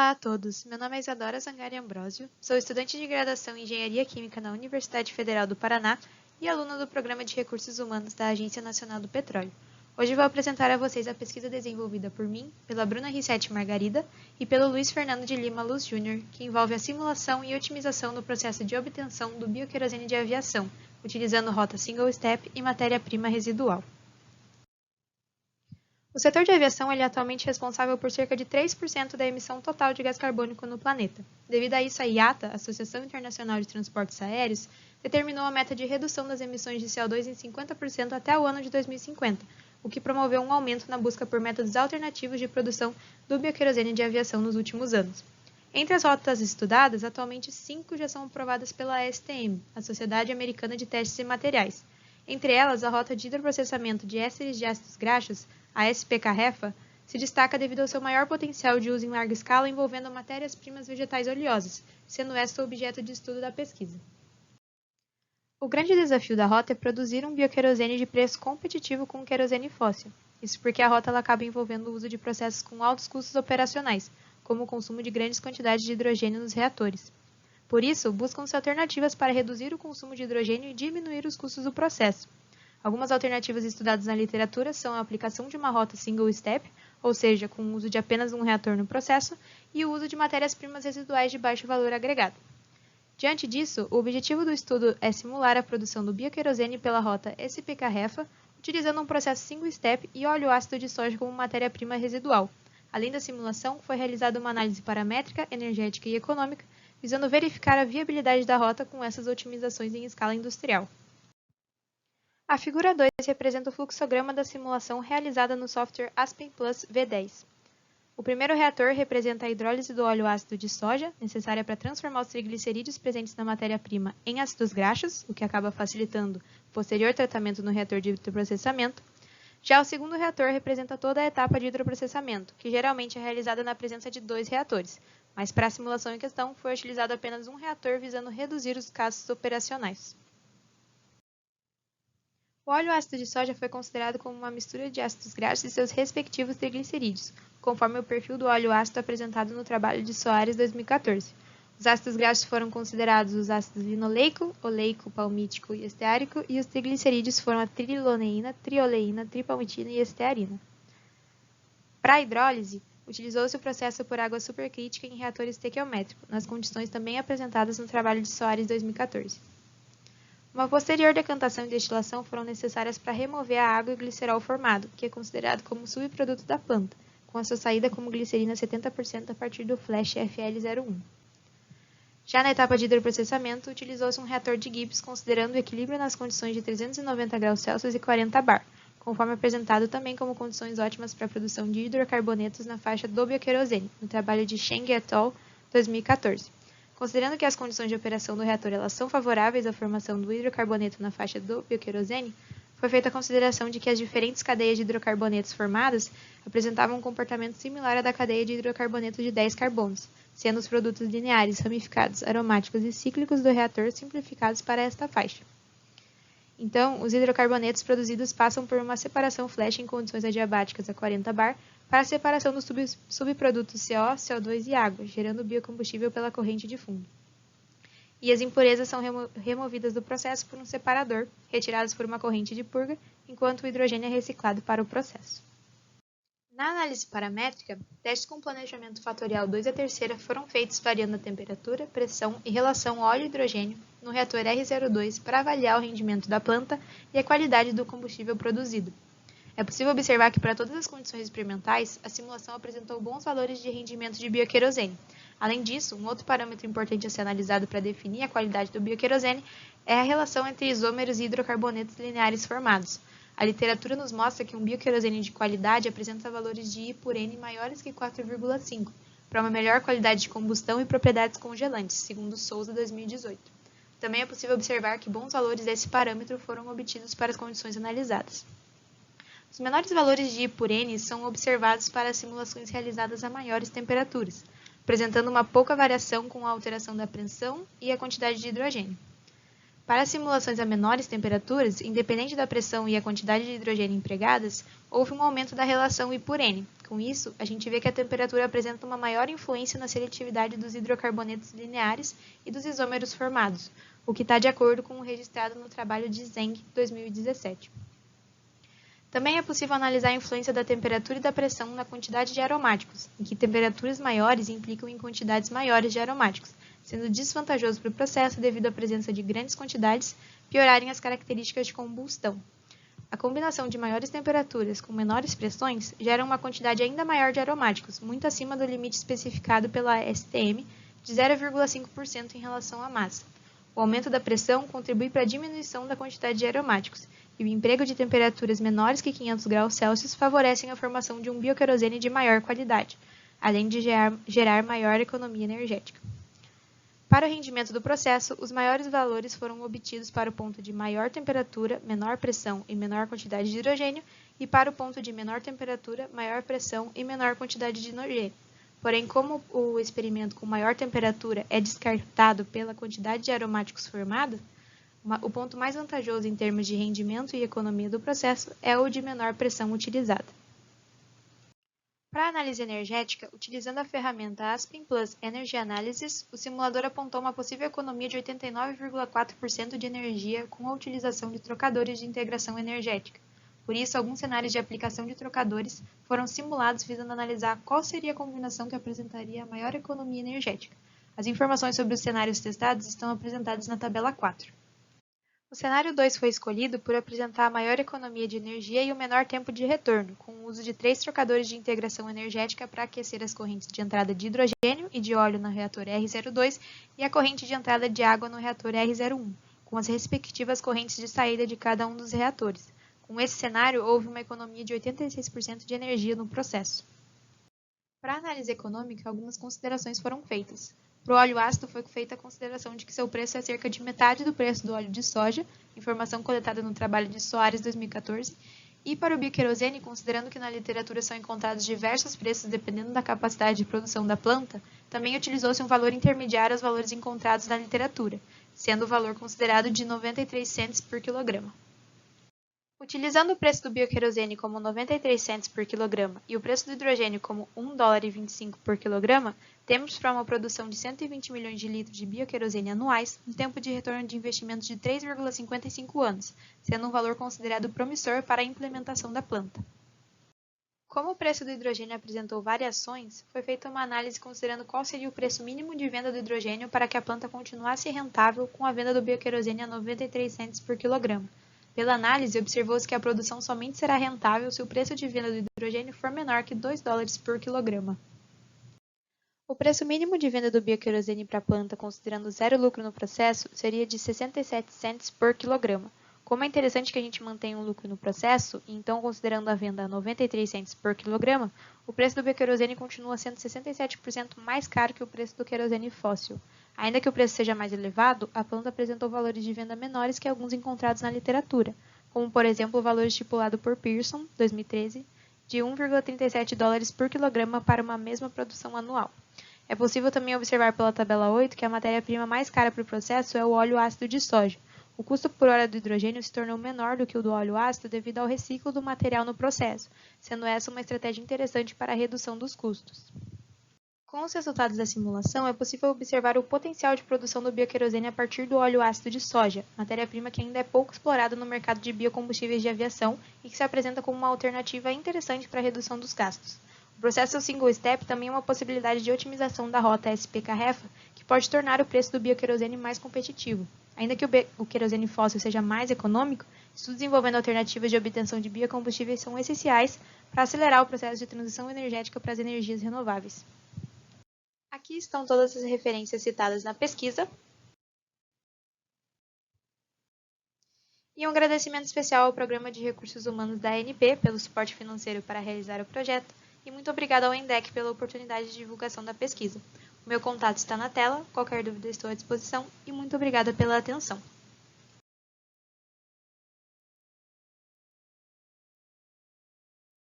Olá a todos, meu nome é Isadora Zangari Ambrosio, sou estudante de graduação em Engenharia Química na Universidade Federal do Paraná e aluna do Programa de Recursos Humanos da Agência Nacional do Petróleo. Hoje vou apresentar a vocês a pesquisa desenvolvida por mim, pela Bruna Rissetti Margarida e pelo Luiz Fernando de Lima Luz Júnior, que envolve a simulação e otimização do processo de obtenção do bioquerosene de aviação, utilizando rota single step e matéria-prima residual. O setor de aviação é atualmente responsável por cerca de 3% da emissão total de gás carbônico no planeta. Devido a isso, a IATA, Associação Internacional de Transportes Aéreos, determinou a meta de redução das emissões de CO2 em 50% até o ano de 2050, o que promoveu um aumento na busca por métodos alternativos de produção do bioquerosene de aviação nos últimos anos. Entre as rotas estudadas, atualmente 5 já são aprovadas pela ASTM, a Sociedade Americana de Testes e Materiais. Entre elas, a rota de hidroprocessamento de ésteres de ácidos graxos, a SPK-REFA, se destaca devido ao seu maior potencial de uso em larga escala envolvendo matérias-primas vegetais oleosas, sendo esta o objeto de estudo da pesquisa. O grande desafio da rota é produzir um bioquerosene de preço competitivo com o querosene fóssil. Isso porque a rota acaba envolvendo o uso de processos com altos custos operacionais, como o consumo de grandes quantidades de hidrogênio nos reatores. Por isso, buscam-se alternativas para reduzir o consumo de hidrogênio e diminuir os custos do processo. Algumas alternativas estudadas na literatura são a aplicação de uma rota single step, ou seja, com o uso de apenas um reator no processo, e o uso de matérias-primas residuais de baixo valor agregado. Diante disso, o objetivo do estudo é simular a produção do bioquerosene pela rota SPK-REFA, utilizando um processo single step e óleo ácido de soja como matéria-prima residual. Além da simulação, foi realizada uma análise paramétrica, energética e econômica, visando verificar a viabilidade da rota com essas otimizações em escala industrial. A figura 2 representa o fluxograma da simulação realizada no software Aspen Plus V10. O primeiro reator representa a hidrólise do óleo ácido de soja, necessária para transformar os triglicerídeos presentes na matéria-prima em ácidos graxos, o que acaba facilitando o posterior tratamento no reator de hidroprocessamento. Já o segundo reator representa toda a etapa de hidroprocessamento, que geralmente é realizada na presença de 2 reatores, mas para a simulação em questão foi utilizado apenas um reator visando reduzir os gastos operacionais. O óleo ácido de soja foi considerado como uma mistura de ácidos graxos e seus respectivos triglicerídeos, conforme o perfil do óleo ácido apresentado no trabalho de Soares 2014. Os ácidos graxos foram considerados os ácidos linoleico, oleico, palmítico e esteárico, e os triglicerídeos foram a triloneína, trioleína, tripalmitina e estearina. Para a hidrólise, utilizou-se o processo por água supercrítica em reator estequiométrico, nas condições também apresentadas no trabalho de Soares 2014. Uma posterior decantação e destilação foram necessárias para remover a água e o glicerol formado, que é considerado como subproduto da planta, com a sua saída como glicerina 70% a partir do flash FL01. Já na etapa de hidroprocessamento, utilizou-se um reator de Gibbs considerando o equilíbrio nas condições de 390 graus Celsius e 40 bar, conforme apresentado também como condições ótimas para a produção de hidrocarbonetos na faixa do bioquerosene, no trabalho de Cheng et al. 2014. Considerando que as condições de operação do reator elas são favoráveis à formação do hidrocarboneto na faixa do bioquerosene, foi feita a consideração de que as diferentes cadeias de hidrocarbonetos formadas apresentavam um comportamento similar à da cadeia de hidrocarboneto de 10 carbonos, sendo os produtos lineares, ramificados, aromáticos e cíclicos do reator simplificados para esta faixa. Então, os hidrocarbonetos produzidos passam por uma separação flash em condições adiabáticas a 40 bar para a separação dos subprodutos CO, CO2 e água, gerando biocombustível pela corrente de fundo. E as impurezas são removidas do processo por um separador, retiradas por uma corrente de purga, enquanto o hidrogênio é reciclado para o processo. Na análise paramétrica, testes com planejamento fatorial 2 a terceira foram feitos variando a temperatura, pressão e relação óleo-hidrogênio no reator R02 para avaliar o rendimento da planta e a qualidade do combustível produzido. É possível observar que para todas as condições experimentais, a simulação apresentou bons valores de rendimento de bioquerosene. Além disso, um outro parâmetro importante a ser analisado para definir a qualidade do bioquerosene é a relação entre isômeros e hidrocarbonetos lineares formados. A literatura nos mostra que um bioquerosene de qualidade apresenta valores de I por N maiores que 4,5, para uma melhor qualidade de combustão e propriedades congelantes, segundo Souza 2018. Também é possível observar que bons valores desse parâmetro foram obtidos para as condições analisadas. Os menores valores de I por N são observados para as simulações realizadas a maiores temperaturas, apresentando uma pouca variação com a alteração da pressão e a quantidade de hidrogênio. Para simulações a menores temperaturas, independente da pressão e a quantidade de hidrogênio empregadas, houve um aumento da relação I por N. Com isso, a gente vê que a temperatura apresenta uma maior influência na seletividade dos hidrocarbonetos lineares e dos isômeros formados, o que está de acordo com o registrado no trabalho de Zeng, 2017. Também é possível analisar a influência da temperatura e da pressão na quantidade de aromáticos, em que temperaturas maiores implicam em quantidades maiores de aromáticos, sendo desvantajoso para o processo devido à presença de grandes quantidades piorarem as características de combustão. A combinação de maiores temperaturas com menores pressões gera uma quantidade ainda maior de aromáticos, muito acima do limite especificado pela STM de 0,5% em relação à massa. O aumento da pressão contribui para a diminuição da quantidade de aromáticos, e o emprego de temperaturas menores que 500 graus Celsius favorecem a formação de um bioquerosene de maior qualidade, além de gerar maior economia energética. Para o rendimento do processo, os maiores valores foram obtidos para o ponto de maior temperatura, menor pressão e menor quantidade de hidrogênio, e para o ponto de menor temperatura, maior pressão e menor quantidade de hidrogênio. Porém, como o experimento com maior temperatura é descartado pela quantidade de aromáticos formada, o ponto mais vantajoso em termos de rendimento e economia do processo é o de menor pressão utilizada. Para a análise energética, utilizando a ferramenta Aspen Plus Energy Analysis, o simulador apontou uma possível economia de 89,4% de energia com a utilização de trocadores de integração energética. Por isso, alguns cenários de aplicação de trocadores foram simulados visando analisar qual seria a combinação que apresentaria a maior economia energética. As informações sobre os cenários testados estão apresentadas na tabela 4. O cenário 2 foi escolhido por apresentar a maior economia de energia e o menor tempo de retorno, com o uso de 3 trocadores de integração energética para aquecer as correntes de entrada de hidrogênio e de óleo no reator R02 e a corrente de entrada de água no reator R01, com as respectivas correntes de saída de cada um dos reatores. Com esse cenário, houve uma economia de 86% de energia no processo. Para a análise econômica, algumas considerações foram feitas. Para o óleo ácido, foi feita a consideração de que seu preço é cerca de metade do preço do óleo de soja, informação coletada no trabalho de Soares 2014, e para o bioquerosene, considerando que na literatura são encontrados diversos preços dependendo da capacidade de produção da planta, também utilizou-se um valor intermediário aos valores encontrados na literatura, sendo o valor considerado de 93 cents por quilograma. Utilizando o preço do bioquerosene como 93 cents por quilograma e o preço do hidrogênio como $1,25 por quilograma, temos para uma produção de 120 milhões de litros de bioquerosene anuais um tempo de retorno de investimentos de 3,55 anos, sendo um valor considerado promissor para a implementação da planta. Como o preço do hidrogênio apresentou variações, foi feita uma análise considerando qual seria o preço mínimo de venda do hidrogênio para que a planta continuasse rentável com a venda do bioquerosene a 93 cents por quilograma. Pela análise, observou-se que a produção somente será rentável se o preço de venda do hidrogênio for menor que $2 por quilograma. O preço mínimo de venda do bioquerosene para a planta, considerando zero lucro no processo, seria de 67 cents por quilograma. Como é interessante que a gente mantenha um lucro no processo, e então considerando a venda a 93 cents por quilograma, o preço do bioquerosene continua sendo 67% mais caro que o preço do querosene fóssil. Ainda que o preço seja mais elevado, a planta apresentou valores de venda menores que alguns encontrados na literatura, como por exemplo o valor estipulado por Pearson, 2013, de $1,37 por quilograma para uma mesma produção anual. É possível também observar pela tabela 8 que a matéria-prima mais cara para o processo é o óleo ácido de soja. O custo por hora do hidrogênio se tornou menor do que o do óleo ácido devido ao reciclo do material no processo, sendo essa uma estratégia interessante para a redução dos custos. Com os resultados da simulação, é possível observar o potencial de produção do bioquerosene a partir do óleo ácido de soja, matéria-prima que ainda é pouco explorada no mercado de biocombustíveis de aviação e que se apresenta como uma alternativa interessante para a redução dos gastos. O processo single step também é uma possibilidade de otimização da rota SP-Carrefa, que pode tornar o preço do bioquerosene mais competitivo. Ainda que o querosene fóssil seja mais econômico, estudos envolvendo alternativas de obtenção de biocombustíveis são essenciais para acelerar o processo de transição energética para as energias renováveis. Aqui estão todas as referências citadas na pesquisa. E um agradecimento especial ao Programa de Recursos Humanos da ANP pelo suporte financeiro para realizar o projeto e muito obrigado ao ENDEC pela oportunidade de divulgação da pesquisa. O meu contato está na tela, qualquer dúvida estou à disposição e muito obrigada pela atenção.